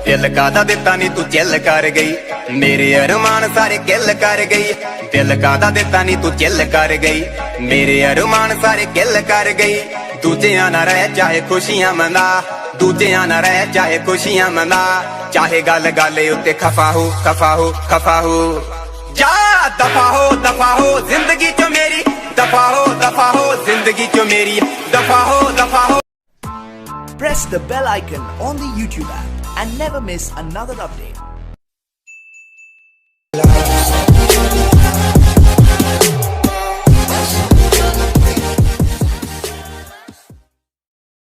ਦਿਲ ਕਾਦਾ ਦਿੱਤਾ ਨੀ ਤੂੰ ਚਿੱਲ ਕਰ ਗਈ, ਮੇਰੇ ਅਰਮਾਨ ਸਾਰੇ ਕਿੱਲ ਕਰ ਗਈ। ਦਿਲ ਕਾਦਾ ਦਿੱਤਾ ਨੀ ਤੂੰ ਚਿੱਲ ਕਰ ਗਈ, ਮੇਰੇ ਅਰਮਾਨ ਸਾਰੇ ਕਿੱਲ ਕਰ ਗਈ। ਦੂਜਿਆਂ ਨਾਲ ਰਹਿ ਚਾਹੇ ਖੁਸ਼ੀਆਂ ਮਨਾ, ਦੂਜਿਆਂ ਨਾਲ ਰਹਿ ਚਾਹੇ ਖੁਸ਼ੀਆਂ ਮਨਾ, ਚਾਹੇ ਗੱਲ ਗੱਲ ਉੱਤੇ ਖਫਾ ਹੋ ਖਫਾ ਹੋ ਖਫਾ ਹੋ। ਜਾ ਦਫਾ ਹੋ ਜ਼ਿੰਦਗੀ ਚੋਂ ਮੇਰੀ, ਦਫਾ ਹੋ ਜ਼ਿੰਦਗੀ ਚੋਂ ਮੇਰੀ, ਦਫਾ ਹੋ। Press the bell icon on the YouTube app and never miss another update.